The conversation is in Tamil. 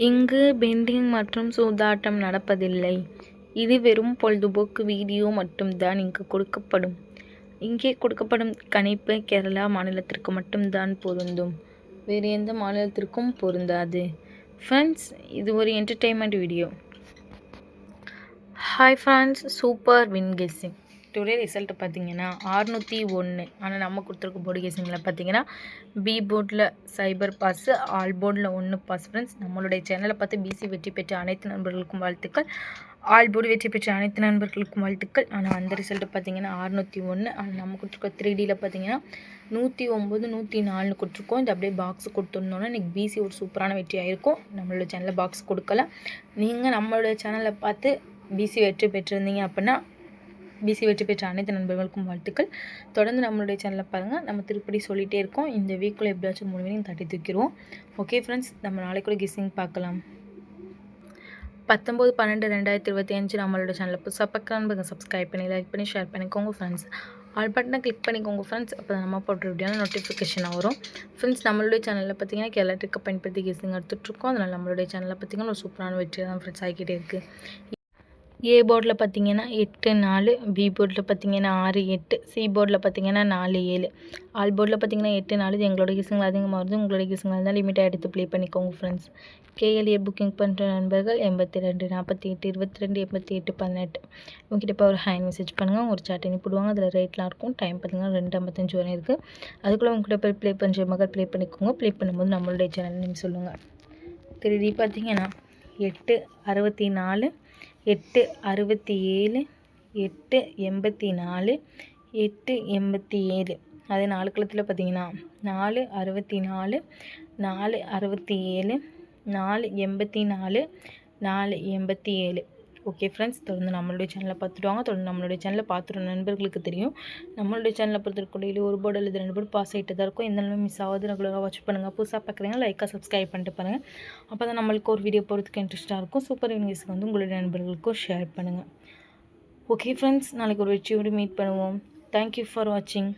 இங்கு பெண்டிங் மற்றும் சூதாட்டம் நடப்பதில்லை. இது வெறும் பொழுதுபோக்கு வீடியோ மட்டும்தான் இங்கு கொடுக்கப்படும். இங்கே கொடுக்கப்படும் கணிப்பு கேரளா மாநிலத்திற்கு மட்டும்தான் பொருந்தும். வேறு எந்த மாநிலத்திற்கும் பொருந்தாது. ஃப்ரெண்ட்ஸ், இது ஒரு entertainment video. Hi friends, super win guessing. Today result பார்த்தீங்கன்னா 601. ஆனால் நம்ம கொடுத்துருக்க போர்டு கேசிங்கில் பார்த்தீங்கன்னா பி போர்டில் சைபர் பாஸ், ஆல் போர்டில் 1 பாஸ். ஃப்ரெண்ட்ஸ், நம்மளுடைய சேனலை பார்த்து பிசி வெற்றி பெற்ற அனைத்து நண்பர்களுக்கும் வாழ்த்துக்கள், ஆல் போர்டு வெற்றி பெற்ற அனைத்து நண்பர்களுக்கும் வாழ்த்துக்கள். ஆனால் அந்த ரிசல்ட் பார்த்தீங்கன்னா 601. ஆனால் நம்ம கொடுத்துருக்க 3Dயில் பார்த்தீங்கன்னா 109, 104 கொடுத்துருக்கோம். இது அப்படியே பாக்ஸ் கொடுத்துருந்தோன்னா இன்றைக்கி பிசி ஒரு சூப்பரான வெற்றி ஆகிருக்கும். நம்மளோட சேனலில் பாக்ஸ் கொடுக்கல. நீங்கள் நம்மளோட சேனலை பார்த்து பிசி வெற்றி பெற்றிருந்தீங்க அப்படின்னா பிசி வெற்றி பெற்ற அனைத்து நண்பர்களுக்கும் வாழ்த்துக்கள். தொடர்ந்து நம்மளுடைய சேனலை பாருங்கள். நம்ம திருப்படி சொல்லிகிட்டே இருக்கோம். இந்த வீக்கில் எப்படியாச்சும் 3 வினையும் தட்டி தூக்கிடுவோம். ஓகே ஃப்ரெண்ட்ஸ், நம்ம நாளைக்கு கூட கெஸ்ஸிங் பார்க்கலாம். 19/12/2025 நம்மளோட சேனலில் புதுசாக பார்க்குறாங்க. சப்ஸ்கிரைப் பண்ணி, லைக் பண்ணி, ஷேர் பண்ணிக்கோங்க ஃப்ரெண்ட்ஸ். ஆல் பட்டனை கிளிக் பண்ணிக்கோங்க ஃப்ரெண்ட்ஸ். அப்போ நம்ம போட்ட வீடியோவில் நோட்டிஃபிகேஷனாக வரும். ஃப்ரெண்ட்ஸ், நம்மளுடைய சேனலில் பார்த்தீங்கன்னா கேரளா ட்ரிக்கை பயன்படுத்தி கெஸ்ஸிங் எடுத்துகிட்ருக்கோம். அதனால் நம்மளுடைய சேனலில் பார்த்தீங்கன்னா ஒரு சூப்பரான வெற்றி தான் ஃப்ரெண்ட்ஸ் ஆகிக்கிட்டே இருக்குது. ஏ போர்டில் பார்த்தீங்கன்னா 8, 4, பி போர்டில் பார்த்தீங்கன்னா 6, 8, சி போர்டில் பார்த்தீங்கன்னா 4, 7, ஆல் போர்டில் பார்த்தீங்கன்னா 8, 4. இது எங்களோட கெஸ்ஸிங்கில் அதிகமாக வருது. உங்களோட கெஸ்ஸிங்கில் இருந்தால் லிமிட்டாக எடுத்து ப்ளே பண்ணிக்கோங்க ஃப்ரெண்ட்ஸ். கேஎல்ஏ புக்கிங் பண்ணுற நண்பர்கள் 82 48 22 88 18 உங்ககிட்ட இப்போ ஒரு ஹேண்ட் மெசேஜ் பண்ணுங்கள். ஒரு சாட் அனுப்பிடுவாங்க. அதில் ரேட்லாம் இருக்கும். டைம் பார்த்தீங்கன்னா 2:55 வரை இருக்குது. அதுக்குள்ளே உங்கள்கிட்ட போய் ப்ளே பண்ணுற மகள் ப்ளே பண்ணிக்கோங்க. ப்ளே பண்ணும்போது நம்மளுடைய சேனல் நேம் சொல்லுங்கள். 3D பார்த்தீங்கன்னா 8 64, 8 67, 8 84, 8 87. அதே 4 கலத்தில் பார்த்தீங்கன்னா 4 64, 4 67, 4 84, 4 87. ஓகே ஃப்ரெண்ட்ஸ், தொடர்ந்து நம்மளுடைய சேனலை பார்த்துடுவாங்க. தொடர்ந்து நம்மளுடைய சேனலை பார்த்துட்டு நண்பர்களுக்கு தெரியும். நம்மளுடைய சேனலை பொறுத்திருக்க ஒரு போர்டு அல்லது 2 போர்டு பாஸ் ஆகிட்டு தான் இருக்கும். எந்த நிலையும் மிஸ் ஆகாது. ரெகுலராக வாட்ச் பண்ணுங்கள். புதுசாக பார்க்குறீங்க லைக்காக சப்ஸ்கிரைப் பண்ணிட்டு பாருங்கள். அப்போ தான் நம்மளுக்கு ஒரு வீடியோ போகிறதுக்கு இன்ட்ரெஸ்ட்டாக இருக்கும். சூப்பர் வினிங்ஸ்க்கு வந்து உங்களுடைய நண்பர்களுக்கும் ஷேர் பண்ணுங்கள். ஓகே ஃப்ரெண்ட்ஸ், நாளைக்கு ஒரு வெற்றியோடு மீட் பண்ணுவோம். தேங்க்யூ ஃபார் வாட்சிங்.